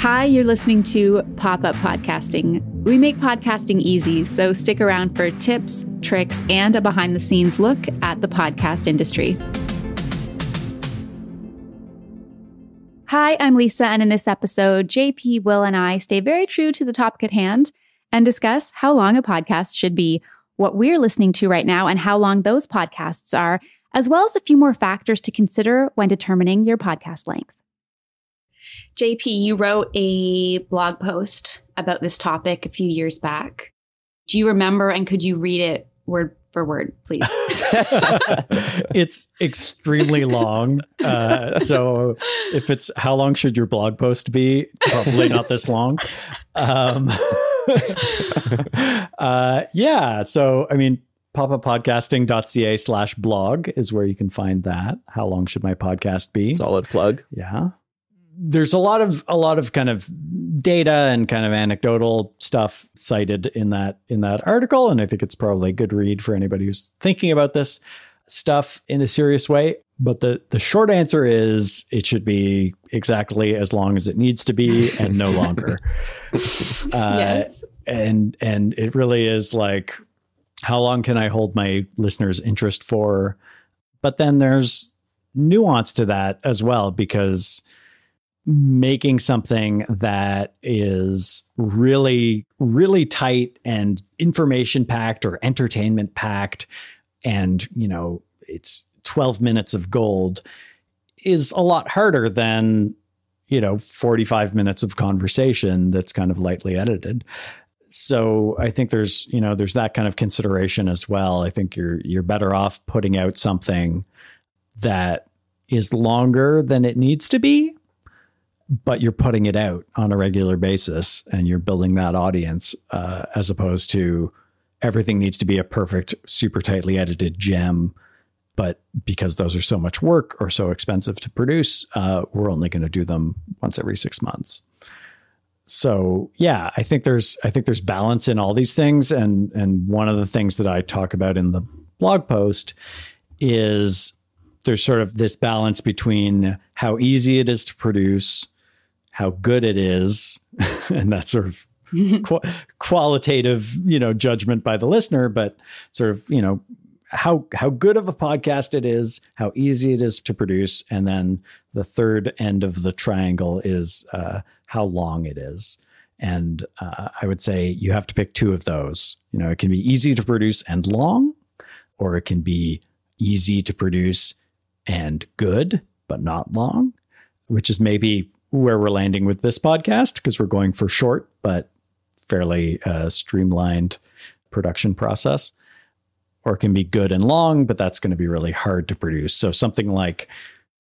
Hi, you're listening to Pop-Up Podcasting. We make podcasting easy, so stick around for tips, tricks, and a behind-the-scenes look at the podcast industry. Hi, I'm Lisa, and in this episode, JP, Will, and I stay very true to the topic at hand and discuss how long a podcast should be, what we're listening to right now, and how long those podcasts are, as well as a few more factors to consider when determining your podcast length. JP, you wrote a blog post about this topic a few years back. Do you remember, and could you read it word for word, please? It's extremely long. So if it's how long should your blog post be? Probably not this long. Yeah. So, I mean, popuppodcasting.ca/blog is where you can find that. How long should my podcast be? Solid plug. Yeah. There's a lot of kind of data and kind of anecdotal stuff cited in that article. And I think it's probably a good read for anybody who's thinking about this stuff in a serious way. But the short answer is it should be exactly as long as it needs to be and no longer. Yes. And it really is like, how long can I hold my listeners' interest for? But then there's nuance to that as well, because making something that is really, really tight and information packed or entertainment packed, and, you know, it's 12 minutes of gold is a lot harder than, 45 minutes of conversation that's kind of lightly edited. So I think there's that kind of consideration as well. I think you're better off putting out something that is longer than it needs to be, but you're putting it out on a regular basis and you're building that audience, as opposed to everything needs to be a perfect, super tightly edited gem. But because those are so much work or so expensive to produce, we're only going to do them once every 6 months. So yeah, I think there's balance in all these things. And one of the things that I talk about in the blog post is there's sort of this balance between how easy it is to produce, how good it is, and that sort of qualitative, judgment by the listener, but sort of, how good of a podcast it is, how easy it is to produce. And then the third end of the triangle is how long it is. And I would say you have to pick two of those. It can be easy to produce and long, or it can be easy to produce and good, but not long, which is maybe where we're landing with this podcast, because we're going for short, but fairly streamlined production process. Or it can be good and long, but that's going to be really hard to produce. So something like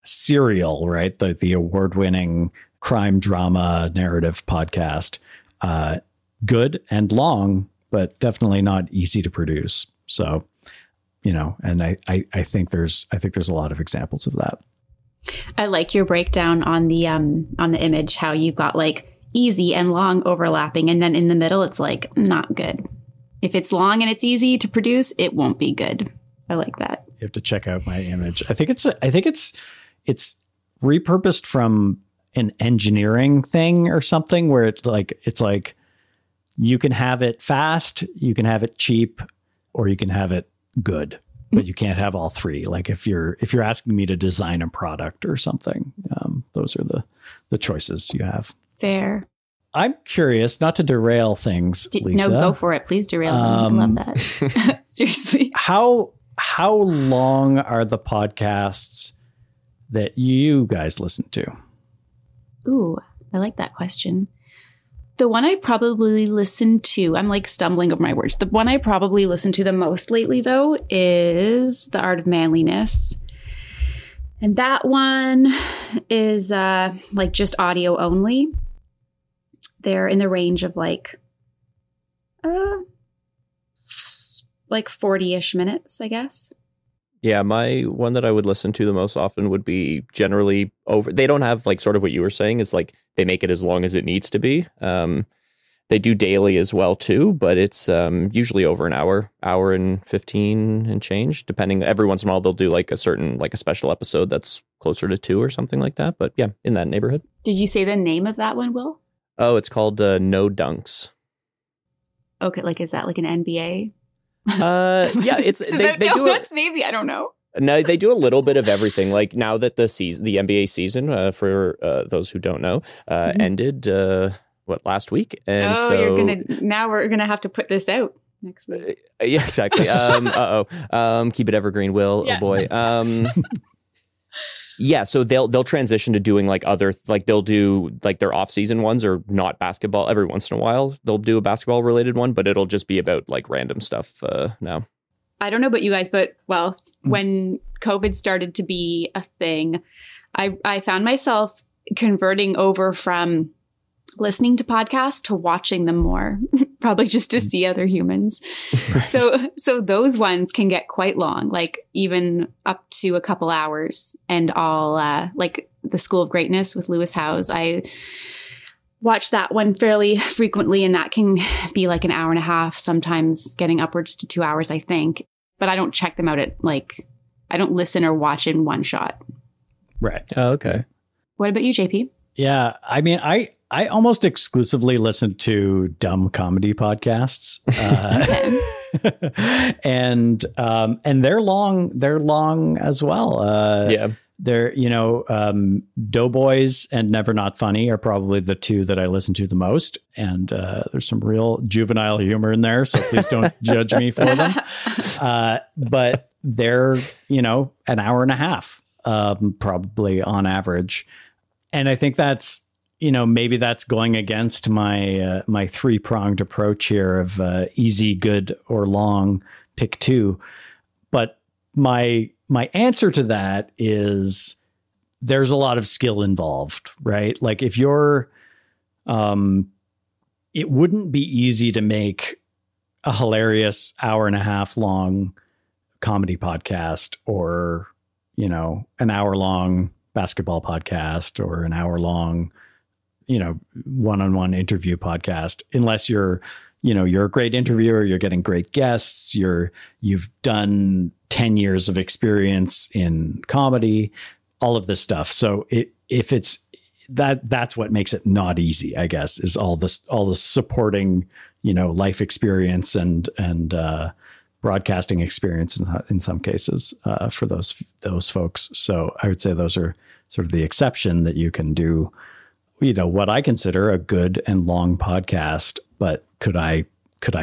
Serial, right? The award-winning crime drama narrative podcast, good and long, but definitely not easy to produce. So, and I think there's a lot of examples of that. I like your breakdown on the image, how you've got like easy and long overlapping, and then in the middle it's like not good. If it's long and it's easy to produce, it won't be good. I like that. You have to check out my image. I think it's repurposed from an engineering thing or something, where it's like you can have it fast, you can have it cheap, or you can have it good, but you can't have all three. Like if you're asking me to design a product or something, those are the choices you have. Fair. I'm curious, not to derail things, Lisa. No, go for it. Please derail them. I love that. Seriously. How long are the podcasts that you guys listen to? Ooh, I like that question. The one I probably listen to, I'm like stumbling over my words. The one I probably listen to the most lately, though, is The Art of Manliness. And that one is like just audio only. They're in the range of like 40-ish minutes, I guess. Yeah, my one that I would listen to the most often would be generally over. They don't have like sort of what you were saying is like they make it as long as it needs to be. They do daily as well, too, but it's usually over an hour and 15 and change, depending. Every once in a while, they'll do like a special episode that's closer to 2 or something like that. But yeah, in that neighborhood. Did you say the name of that one, Will? Oh, it's called No Dunks. Okay, like is that like an NBA? Yeah, it's It's they about do it. donuts, maybe, I don't know. No, they do a little bit of everything. Like now that the NBA season, for those who don't know, ended last week, and Oh, so now we're gonna have to put this out next week. yeah, exactly. Keep it evergreen, Will. Yeah. Oh boy. Yeah, so they'll transition to doing like other, like they'll do like their off season ones or not basketball. Every once in a while they'll do a basketball related one, but it'll just be about like random stuff now. I don't know about you guys, but when COVID started to be a thing, I found myself converting over from listening to podcasts to watching them more, probably just to see other humans. So those ones can get quite long, like even up to a couple hours. And all like the School of Greatness with Lewis Howes, I watch that one fairly frequently, and that can be like an hour and a half, sometimes getting upwards to 2 hours, I think. But I don't check them out I don't listen or watch in one shot. Right. Oh, okay. What about you, JP? Yeah. I mean, I almost exclusively listen to dumb comedy podcasts. And they're long as well. Yeah. They're, Doughboys and Never Not Funny are probably the two that I listen to the most. And there's some real juvenile humor in there, so please don't judge me for them. But they're, an hour and a half, probably on average. And I think that's, maybe that's going against my my three-pronged approach here of easy, good, or long, pick two. But my answer to that is there's a lot of skill involved, right? Like if you're, it wouldn't be easy to make a hilarious hour and a half long comedy podcast or, an hour long basketball podcast or an hour long, one-on-one interview podcast, unless you're a great interviewer, you're getting great guests, you've done 10 years of experience in comedy, all of this stuff. So if it's that's what makes it not easy, I guess, is all the supporting, life experience and broadcasting experience in some cases for those folks. So I would say those are sort of the exception, that you can do, what I consider a good and long podcast. But could I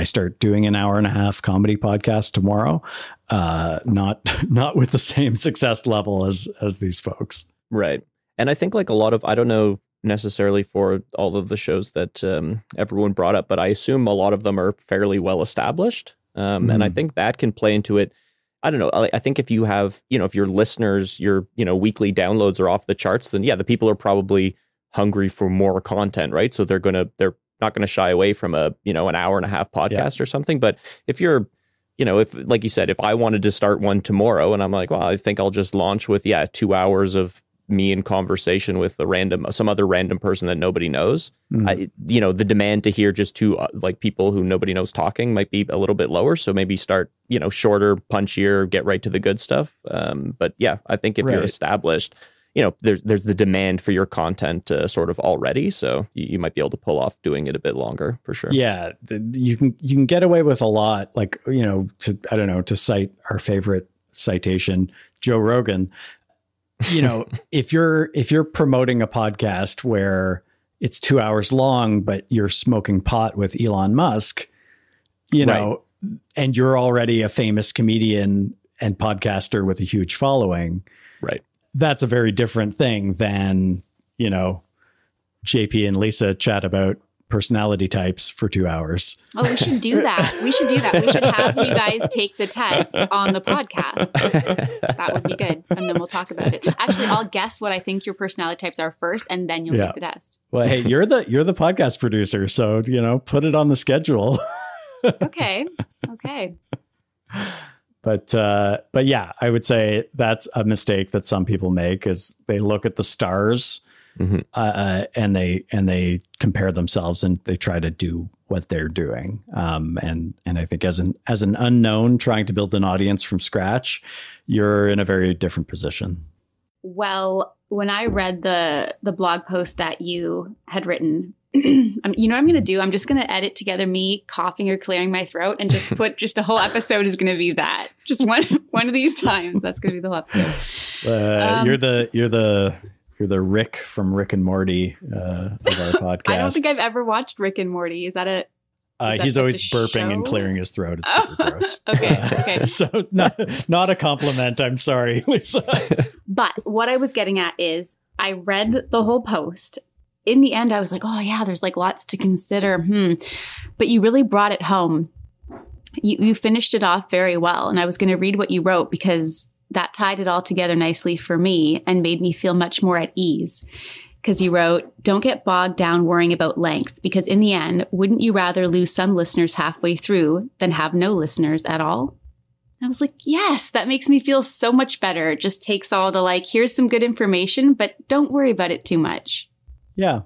start doing an hour and a half comedy podcast tomorrow? Not with the same success level as these folks. Right. And I think like a lot of, I don't know necessarily for all of the shows that everyone brought up, but I assume a lot of them are fairly well established. And I think that can play into it. I don't know. I think if you have, if your listeners, your, weekly downloads are off the charts, then yeah, the people are probably hungry for more content, right? So they're not going to shy away from an hour and a half podcast or something. But if you're, if, like you said, if I wanted to start one tomorrow and I'm like, well, I think I'll just launch with, 2 hours of me in conversation with some other random person that nobody knows. The demand to hear just two like people who nobody knows talking might be a little bit lower. So maybe start, shorter, punchier, get right to the good stuff. But yeah, I think if you're established, there's the demand for your content sort of already. So you might be able to pull off doing it a bit longer for sure. Yeah. You can get away with a lot, like, to cite our favorite citation, Joe Rogan. If you're promoting a podcast where it's 2 hours long, but you're smoking pot with Elon Musk, and you're already a famous comedian and podcaster with a huge following, right? That's a very different thing than, JP and Lisa chat about personality types for 2 hours. Oh, we should do that. We should have you guys take the test on the podcast. That would be good. And then we'll talk about it. Actually, I'll guess what I think your personality types are first, and then you'll take the test. Well, hey, you're the podcast producer, so, put it on the schedule. Okay. But yeah, I would say that's a mistake that some people make, is they look at the stars and they compare themselves and they try to do what they're doing. And I think as an unknown trying to build an audience from scratch, you're in a very different position. Well, when I read the blog post that you had written, You know what I'm going to do? I'm just going to edit together me coughing or clearing my throat and just put just a whole episode is going to be that. Just one of these times. That's going to be the whole episode. You're the Rick from Rick and Morty of our podcast. I don't think I've ever watched Rick and Morty. Is that he's always burping and clearing his throat. It's super gross. Okay. So not a compliment. I'm sorry, Lisa. But what I was getting at is I read the whole post. In the end, I was like, oh yeah, there's like lots to consider. But you really brought it home. You finished it off very well. And I was going to read what you wrote because that tied it all together nicely for me and made me feel much more at ease. Because you wrote, don't get bogged down worrying about length, because in the end, wouldn't you rather lose some listeners halfway through than have no listeners at all? I was like, yes, that makes me feel so much better. It just takes all the like, here's some good information, but don't worry about it too much. Yeah.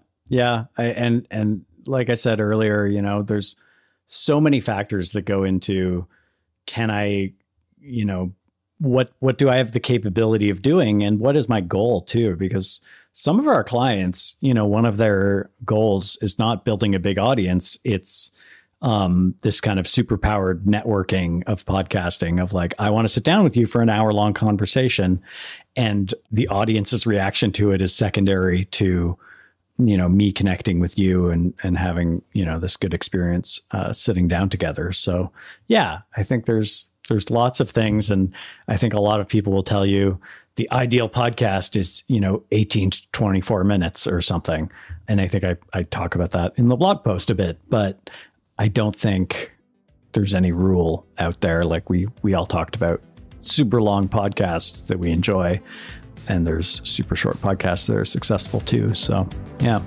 And like I said earlier, there's so many factors that go into, can I, what do I have the capability of doing? And what is my goal too? Because some of our clients, one of their goals is not building a big audience. It's this kind of superpowered networking of podcasting of like, I want to sit down with you for an hour-long conversation. And the audience's reaction to it is secondary to, me connecting with you and having, this good experience sitting down together. So yeah, I think there's lots of things. And I think a lot of people will tell you the ideal podcast is, 18 to 24 minutes or something. And I think I talk about that in the blog post a bit, but I don't think there's any rule out there. Like we all talked about super long podcasts that we enjoy, and there's super short podcasts that are successful too. So yeah.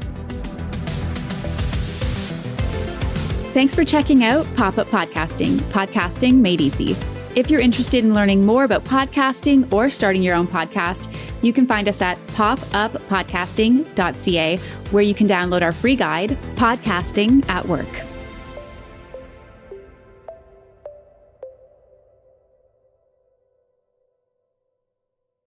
Thanks for checking out Pop-Up Podcasting, podcasting made easy. If you're interested in learning more about podcasting or starting your own podcast, you can find us at popuppodcasting.ca, where you can download our free guide, Podcasting at Work.